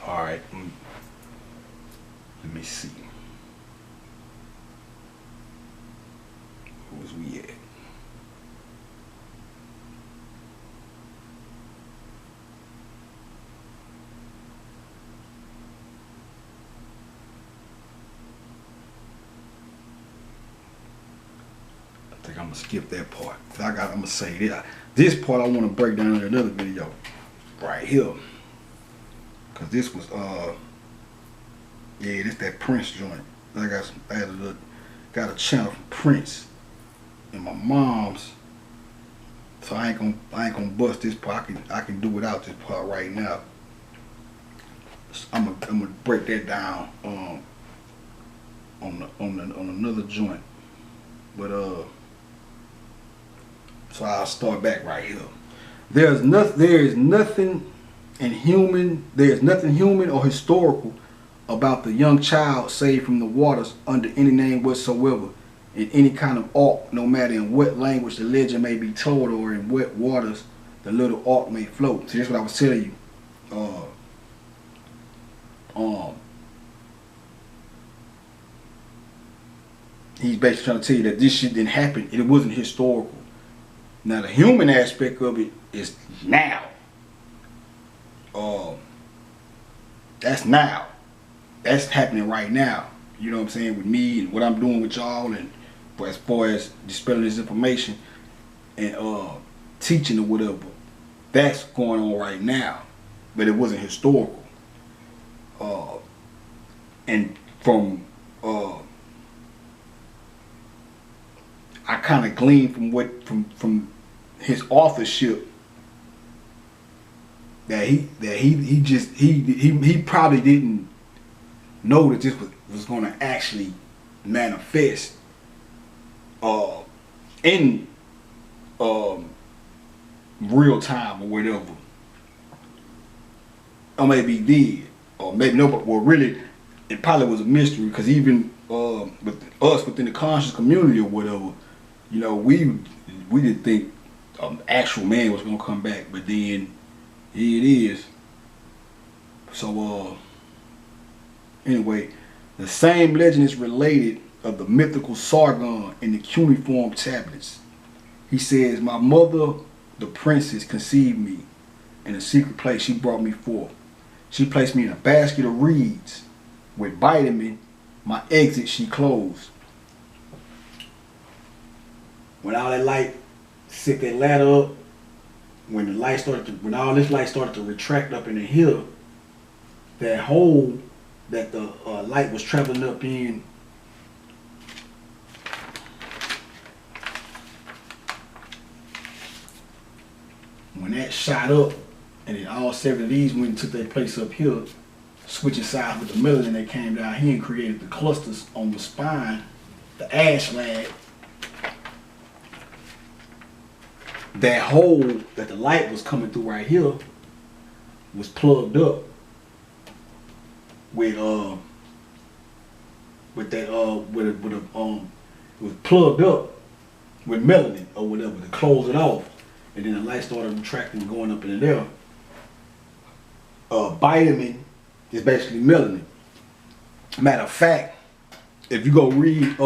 All right. Let me see. Where was we at? I think I'm gonna skip that part. I'm gonna say this. This part I want to break down in another video, right here. Cause this was yeah, this that Prince joint. I got a channel from Prince and my mom's. So I ain't gonna bust this part. I can do without this part right now. So I'm gonna break that down on another joint. But so I'll start back right here. There is nothing human or historical about the young child saved from the waters under any name whatsoever, in any kind of ark, no matter in what language the legend may be told or in what waters the little ark may float. So that's what I was telling you. He's basically trying to tell you that this shit didn't happen. It wasn't historical. Now the human aspect of it is now. That's now. That's happening right now. You know what I'm saying, with me and what I'm doing with y'all, and as far as dispelling this information and teaching or whatever. That's going on right now. But it wasn't historical. And from I kind of gleaned from his authorship that he probably didn't know that this was going to actually manifest in real time or whatever. Or maybe he did, or maybe no, but well, really, it probably was a mystery, because even with us within the conscious community or whatever, you know, we didn't think actual man was gonna come back, but then here it is. So anyway, the same legend is related of the mythical Sargon in the cuneiform tablets. He says, "My mother, the princess, conceived me. In a secret place she brought me forth. She placed me in a basket of reeds. With vitamin, my exit she closed." When all that light set that ladder up, when all this light started to retract up in the hill, that hole that the light was traveling up in, when that shot up, and then all 7 of these went and took their place up here, switching sides with the melanin that came down here and created the clusters on the spine, the ash lag. That hole that the light was coming through right here was plugged up with it was plugged up with melanin or whatever to close it off, and then the light started retracting and going up in there. Vitamin is basically melanin. Matter of fact, if you go read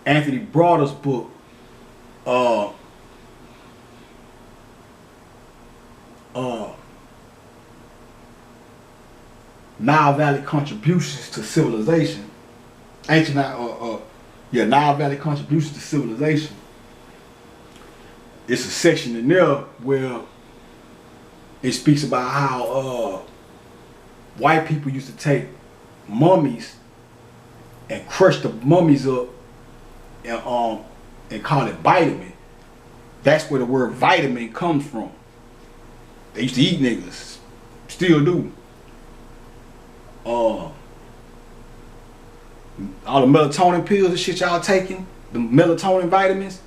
Anthony Broader's book, Nile Valley Contributions to Civilization. Nile Valley Contributions to Civilization. It's a section in there where it speaks about how white people used to take mummies and crush the mummies up and call it vitamin. That's where the word vitamin comes from. They used to eat niggas, still do. All the melatonin pills and shit y'all taking, the melatonin vitamins,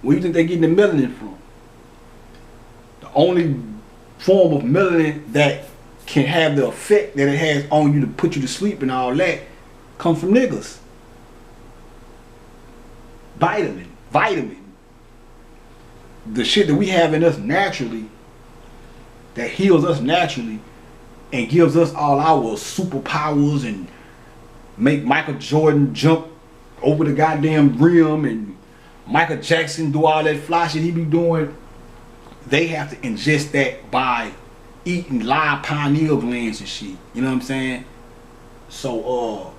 where you think they getting the melanin from? The only form of melanin that can have the effect that it has on you to put you to sleep and all that comes from niggas. Vitamin. the shit that we have in us naturally, that heals us naturally, and gives us all our superpowers and make Michael Jordan jump over the goddamn rim and Michael Jackson do all that fly shit he be doing. They have to ingest that by eating live pineal glands and shit. You know what I'm saying? So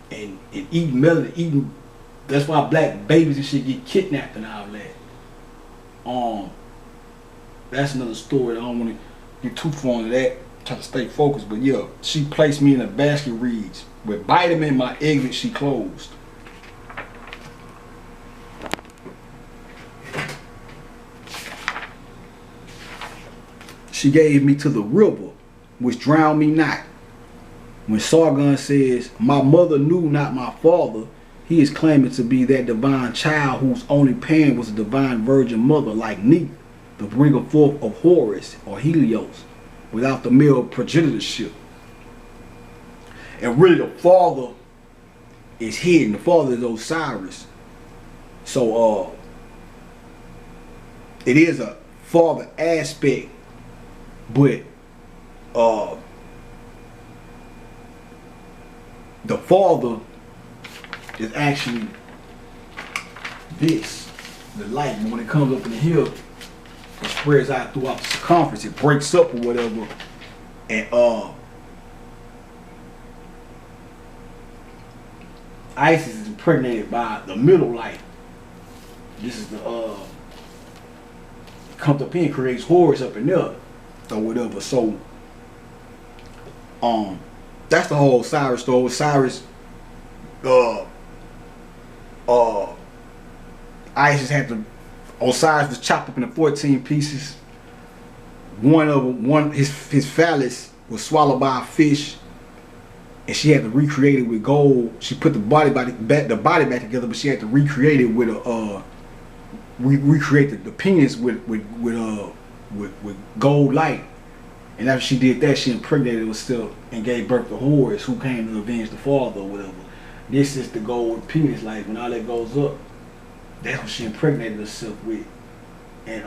and eating melanin, that's why black babies and shit get kidnapped and all that. That's another story. I don't want to get too far into that. Try to stay focused, but yeah, she placed me in a basket reeds with vitamin. My exit she closed. She gave me to the river, which drowned me not. When Sargon says, my mother knew not my father, he is claiming to be that divine child whose only parent was a divine virgin mother like Neith, the bringer forth of Horus or Helios, without the male progenitorship. And really the father is hidden. The father is Osiris. So it is a father aspect, but the father is actually this, the light. And when it comes up in the hill, it spreads out throughout the circumference. It breaks up or whatever, and Isis is impregnated by the middle light. This is the comes up in, creates Horus up in there or whatever. So that's the whole Osiris story. Osiris, Isis had to. Osiris was chopped up into 14 pieces. One of them, his phallus was swallowed by a fish, and she had to recreate it with gold. She put the body back together, but she had to recreate it with a recreate the penis with gold light. And after she did that, she impregnated herself and gave birth to Horus, who came to avenge the father or whatever. This is the gold penis. Like when all that goes up, that's what she impregnated herself with. And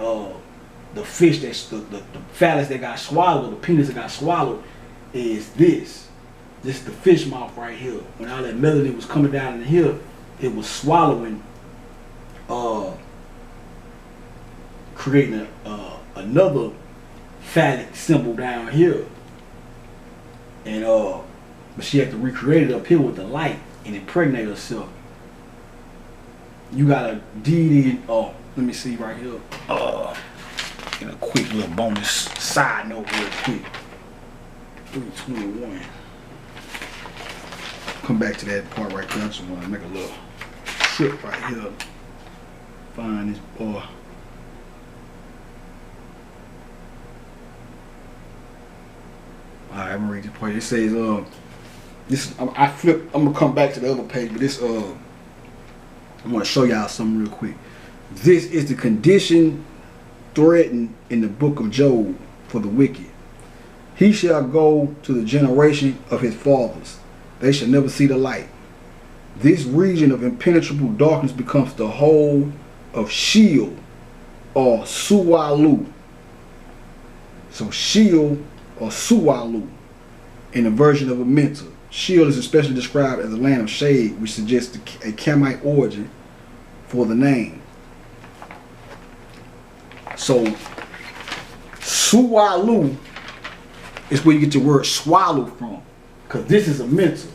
the fish that's the phallus that got swallowed, the penis that got swallowed, is this. This is the fish mouth right here. When all that melanin was coming down in the hill, it was swallowing, creating another phallic symbol down here. And but she had to recreate it up here with the light and impregnate herself. You got a deity. Let me see right here. In a quick little bonus side note real quick. 321. Come back to that part right there. I just want to make a little trip right here. Find this boy. Alright, I'm gonna read this part. It says, I'm gonna come back to the other page, but this, I want to show y'all something real quick. This is the condition threatened in the book of Job for the wicked. He shall go to the generation of his fathers. They shall never see the light. This region of impenetrable darkness becomes the whole of Sheol or Suwalu. So Sheol or Suwalu in the version of a mentor. Sheol is especially described as a land of shade, which suggests a Camite origin for the name. So Suwalu is where you get your word swallow from, because this is a mentor.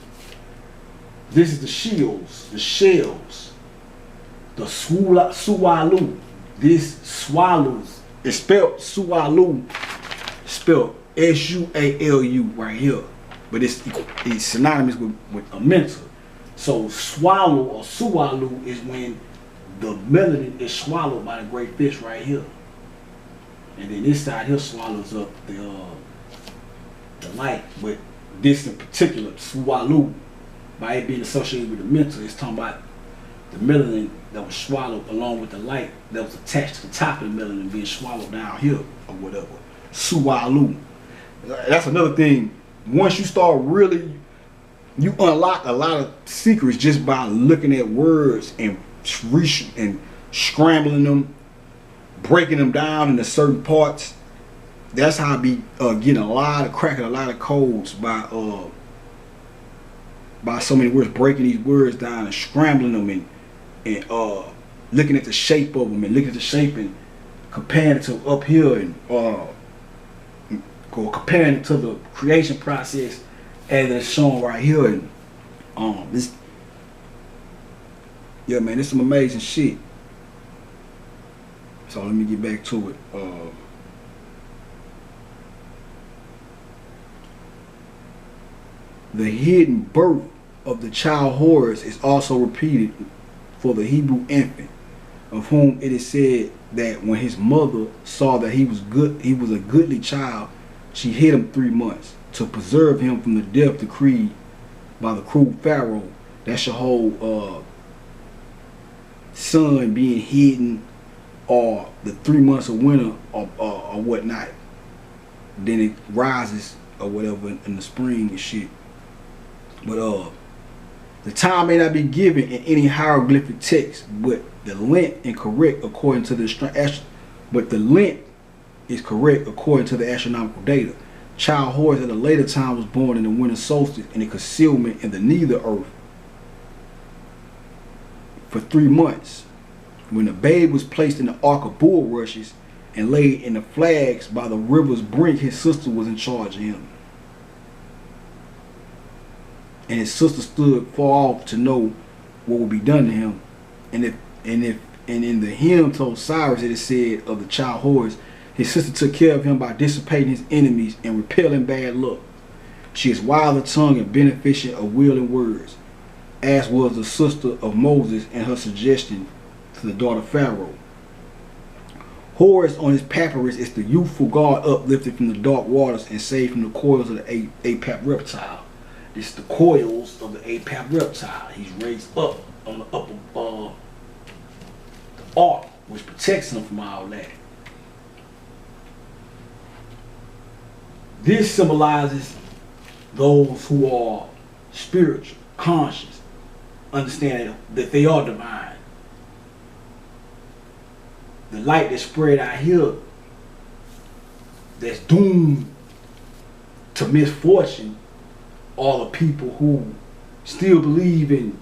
This is the Sheols, the shells, the Suwalu. This swallows. It's spelled Suwalu, spelled S-U-A-L-U right here. But it's synonymous with a mentor. So swallow or Suwalu is when the melanin is swallowed by the great fish right here. And then this side here swallows up the light. But this in particular, Suwalu, by it being associated with the mentor, it's talking about the melanin that was swallowed along with the light that was attached to the top of the melanin being swallowed down here or whatever. Suwalu. That's another thing. Once you start really, you unlock a lot of secrets just by looking at words and scrambling them, breaking them down into certain parts. That's how I be getting a lot of cracking a lot of codes by so many words, breaking these words down and scrambling them and looking at the shape of them and looking at the shape and comparing it to up here and comparing it to the creation process as it's shown right here. And this, yeah, man, this is some amazing shit. So let me get back to it. The hidden birth of the child Horus is also repeated for the Hebrew infant, of whom it is said that when his mother saw that he was a goodly child, she hid him 3 months to preserve him from the death decreed by the cruel Pharaoh. That's your whole son being hidden, or the 3 months of winter, or whatnot. Then it rises or whatever in the spring and shit. But the time may not be given in any hieroglyphic text, but the length is correct according to the astronomical data. Child Horus at a later time was born in the winter solstice in a concealment in the neither earth for 3 months. When the babe was placed in the ark of bulrushes and laid in the flags by the river's brink, his sister was in charge of him. And his sister stood far off to know what would be done to him. And in the hymn to Osiris it is said of the child Horus, his sister took care of him by dissipating his enemies and repelling bad luck. She is wild of tongue and beneficent of will and words, as was the sister of Moses in her suggestion to the daughter of Pharaoh. Horus on his papyrus is the youthful god uplifted from the dark waters and saved from the coils of the ape reptile. It's the coils of the ape reptile. He's raised up on the upper the ark, which protects him from all that. This symbolizes those who are spiritual, conscious, understanding that they are divine. The light that's spread out here, that's doomed to misfortune, are the people who still believe in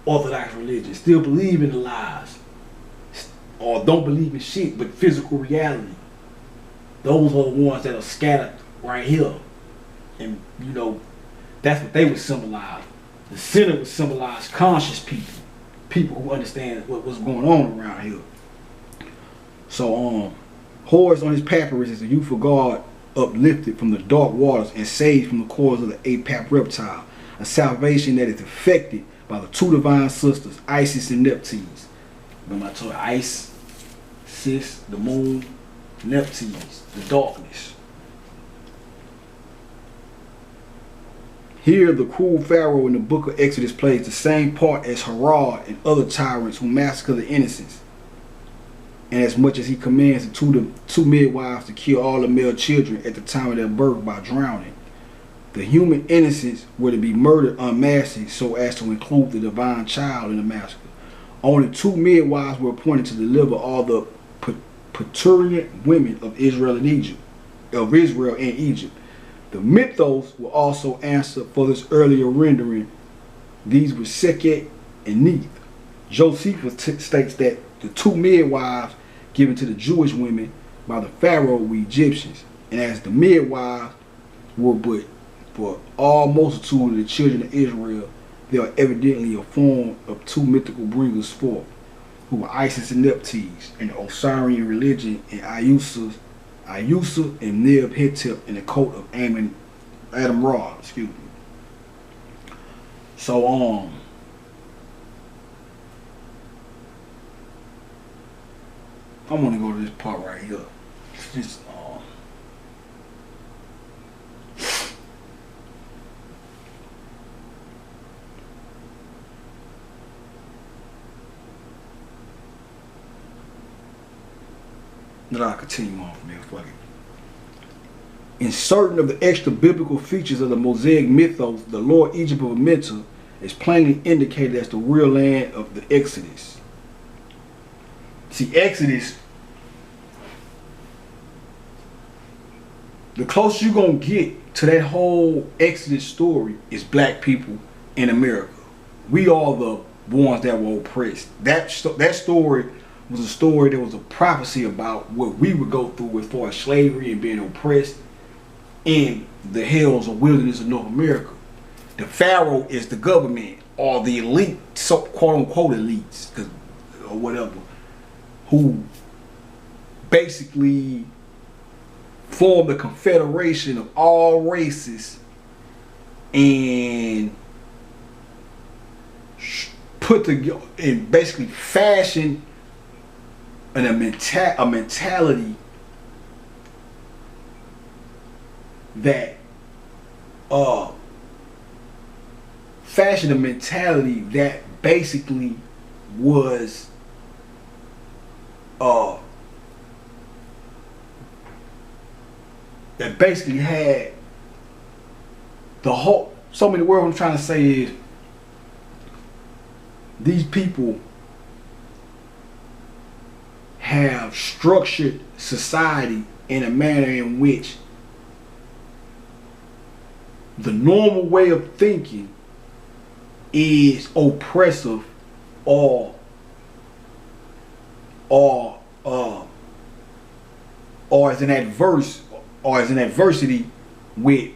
Orthodox religion, still believe in the lies, or don't believe in shit but physical reality. Those are the ones that are scattered right here. And you know, that's what they would symbolize. The center would symbolize conscious people, people who understand what's going on around here. So Horus on his papyrus is a youthful god uplifted from the dark waters and saved from the coils of the ape reptile, a salvation that is effected by the two divine sisters, Isis and Neptunes. Remember I told you, Isis, the moon, Neptunes, the darkness. Here, the cruel Pharaoh in the book of Exodus plays the same part as Herod and other tyrants who massacre the innocents. And as much as he commands the two midwives to kill all the male children at the time of their birth by drowning, the human innocents were to be murdered unmasked so as to include the divine child in the massacre. Only 2 midwives were appointed to deliver all the parturient women of Israel and Egypt. The mythos will also answer for this earlier rendering. These were Sekhet and Neith. Josephus states that the 2 midwives given to the Jewish women by the Pharaoh were Egyptians, and as the midwives were but for all multitude of the children of Israel, they are evidently a form of 2 mythical bringers forth, who were Isis and Neptunes in the Osirian religion, and Ayusa and Neb-Hetep in the cult of Adam Ra. Excuse me. So I want to go to this part right here. It's just then I'll continue on from there. Fuck it. In certain of the extra biblical features of the Mosaic mythos, the Lord Egypt of Amenta is plainly indicated as the real land of the Exodus. See, Exodus, the closer you're going to get to that whole Exodus story is black people in America. We are the ones that were oppressed. That story was a story that was a prophecy about what we would go through as far as slavery and being oppressed in the hills or wilderness of North America. The Pharaoh is the government or the elite, so quote unquote elites, or whatever, who basically formed a confederation of all races and put together and basically fashion a mentality that basically was that basically had the whole, so many words I'm trying to say is these people have structured society in a manner in which the normal way of thinking is oppressive or as an adversity with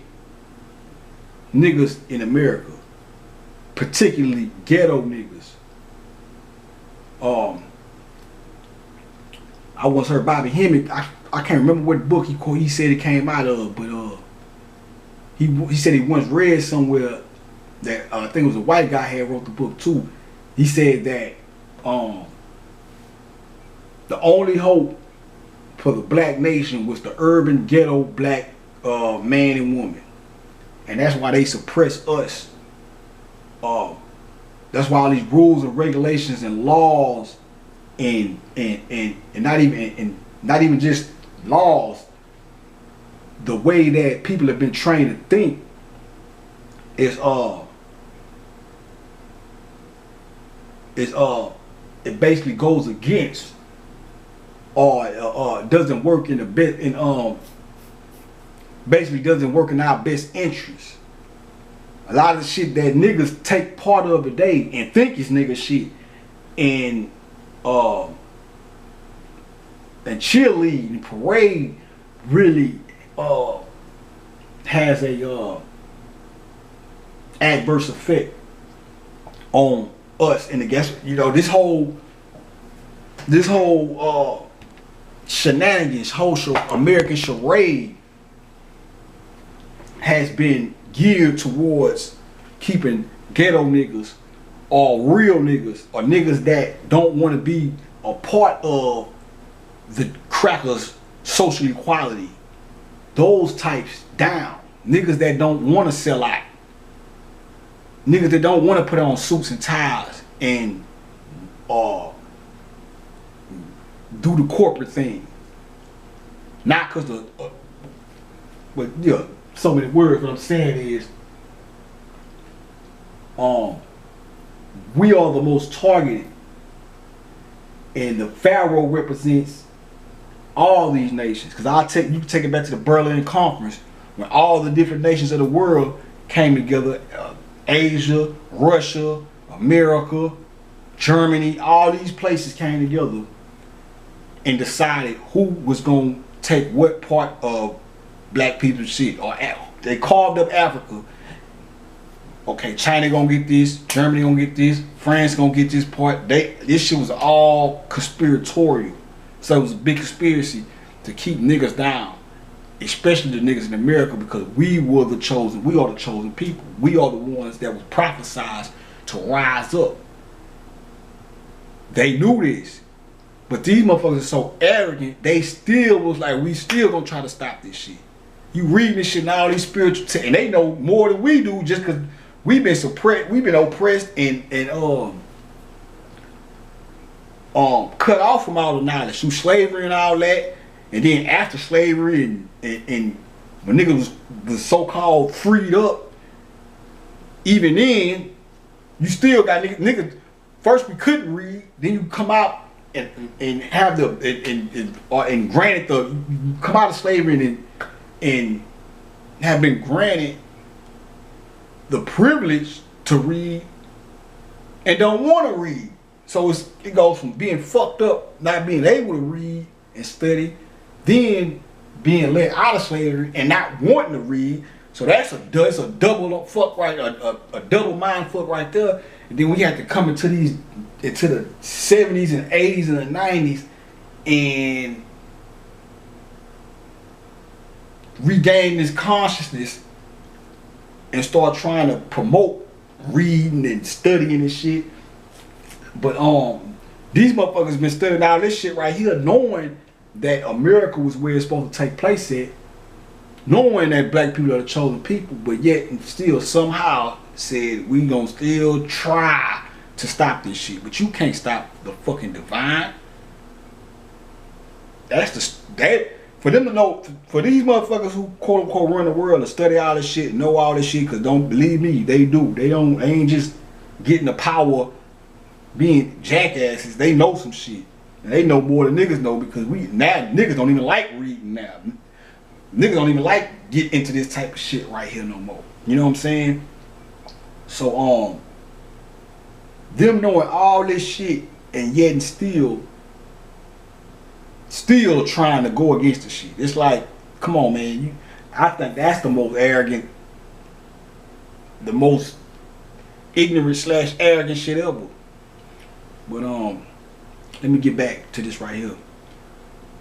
niggas in America, particularly ghetto niggas. I once heard Bobby Hemming, I can't remember what book he said it came out of, but he said he once read somewhere that I think it was a white guy had wrote the book too. He said that the only hope for the black nation was the urban ghetto black man and woman, and that's why they suppress us. That's why all these rules and regulations and laws and not even just laws, the way that people have been trained to think is it basically goes against or doesn't work in the best basically doesn't work in our best interest. A lot of the shit that niggas take part of today and think is nigga shit and cheerlead and parade really has a adverse effect on us. And I guess, you know, this whole shenanigans, whole American charade has been geared towards keeping ghetto niggas or real niggas or niggas that don't want to be a part of the crackers' social equality, those types down. Niggas that don't want to sell out, niggas that don't want to put on suits and ties and do the corporate thing. Not because the but yeah, so many words. What I'm saying is we are the most targeted, and the Pharaoh represents all these nations. Because you can take it back to the Berlin Conference when all the different nations of the world came together. Asia, Russia, America, Germany, all these places came together and decided who was going to take what part of black people's shit. Or they carved up Africa. Okay, China gonna get this, Germany gonna get this, France gonna get this part. This shit was all conspiratorial. So it was a big conspiracy to keep niggas down, especially the niggas in America, because we are the chosen people. We are the ones that was prophesied to rise up. They knew this, but these motherfuckers are so arrogant, they still was like, we still gonna try to stop this shit. You reading this shit and all these spiritual and they know more than we do just because we've been suppressed, we've been oppressed and cut off from all the knowledge through slavery and all that. And then after slavery and when niggas was so-called freed up, even then, you still got niggas. First we couldn't read, then you come out and have the and granted the come out of slavery and have been granted the privilege to read and don't want to read. So it goes from being fucked up, not being able to read and study, then being let out of slavery and not wanting to read. So that's a double fuck right, a double mind fuck right there. And then we have to come into the 70s and 80s and the 90s and regain this consciousness and start trying to promote reading and studying and shit. But these motherfuckers been studying all this shit right here, knowing that America was where it's supposed to take place at, knowing that black people are the chosen people, but yet and still somehow said we gonna still try to stop this shit. But you can't stop the fucking divine. That for them to know, for these motherfuckers who quote unquote run the world to study all this shit, know all this shit, cause don't believe me, they do. They ain't just getting the power being jackasses. They know some shit. And they know more than niggas know, because niggas don't even like reading now. Niggas don't even like get into this type of shit right here no more. You know what I'm saying? So them knowing all this shit and yet and still trying to go against the shit. It's like, come on, man. I think that's the most arrogant, the most ignorant / arrogant shit ever. But let me get back to this right here.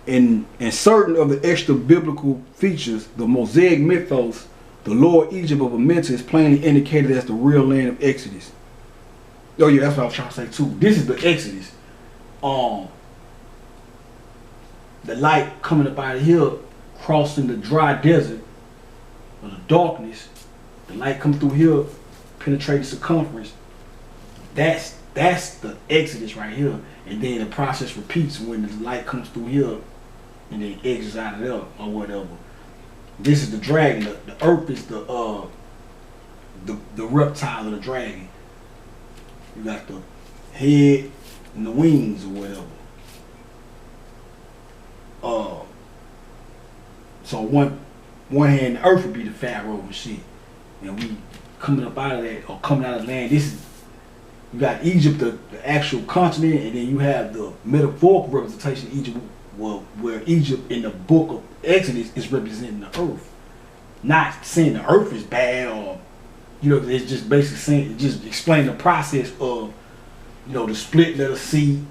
In certain of the extra biblical features, the Mosaic mythos, the lower Egypt of Amenta is plainly indicated as the real land of Exodus. Oh yeah, that's what I was trying to say too. This is the Exodus. The light coming up out of here, crossing the dry desert, or the darkness. The light comes through here, penetrating circumference. That's the Exodus right here. And then the process repeats when the light comes through here and then exits out of there or whatever. This is the dragon. The earth is the reptile of the dragon. You got the head and the wings or whatever. So one hand, the earth would be the pharaoh and shit. And we coming up out of that, or coming out of the land. This is, you got Egypt, the actual continent, and then you have the metaphorical representation of Egypt, where Egypt in the book of Exodus is representing the earth. Not saying the earth is bad, or, you know, it's just basically saying, just explain the process of, you know, the split letter C.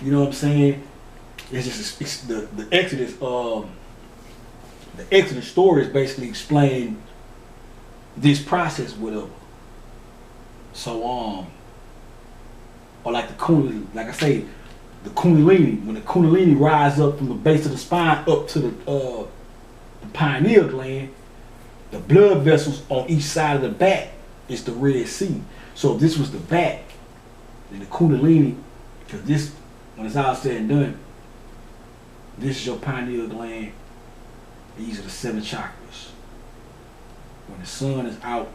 You know what I'm saying? It's just the Exodus. The Exodus story is basically explaining this process, whatever. So or like the Kundalini, like I say, the Kundalini. When the Kundalini rises up from the base of the spine up to the pineal gland, the blood vessels on each side of the back is the Red Sea. So if this was the back, then the Kundalini, because this, when it's all said and done, this is your pineal gland. These are the 7 chakras. When the sun is out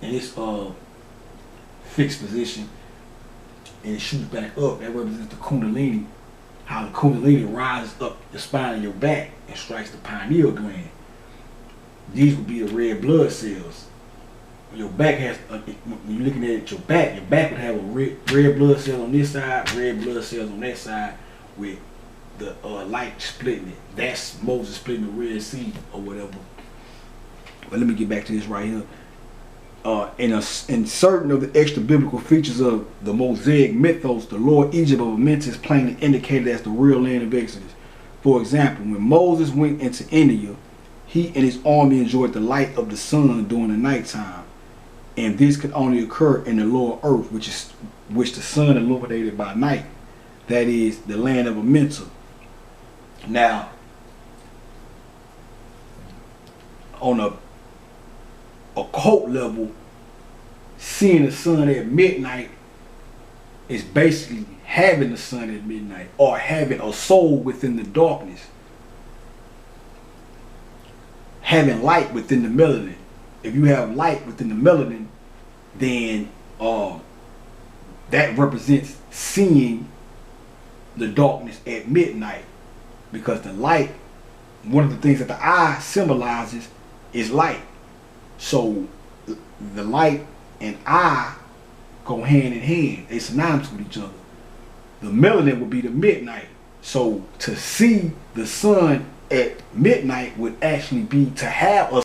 in its fixed position and it shoots back up, that represents the Kundalini. How the Kundalini rises up the spine of your back and strikes the pineal gland. These would be the red blood cells. Your back has, when you're looking at your back would have a red blood cell on this side, red blood cells on that side, with the light splitting it. That's Moses splitting the Red Sea or whatever. But let me get back to this right here. In certain of the extra biblical features of the Mosaic mythos, the lower Egypt of Amenta is plainly indicated as the real land of Exodus. For example, when Moses went into India, he and his army enjoyed the light of the sun during the nighttime, and this could only occur in the lower earth, which the sun illuminated by night. That is the land of Amenta. Now, on a occult level, seeing the sun at midnight is basically having the sun at midnight, or having a soul within the darkness, having light within the melanin. If you have light within the melanin, then that represents seeing the darkness at midnight, because the light, one of the things that the eye symbolizes is light. So the light and eye go hand in hand. They synonymous with each other. The melanin would be the midnight. So to see the sun at midnight would actually be to have a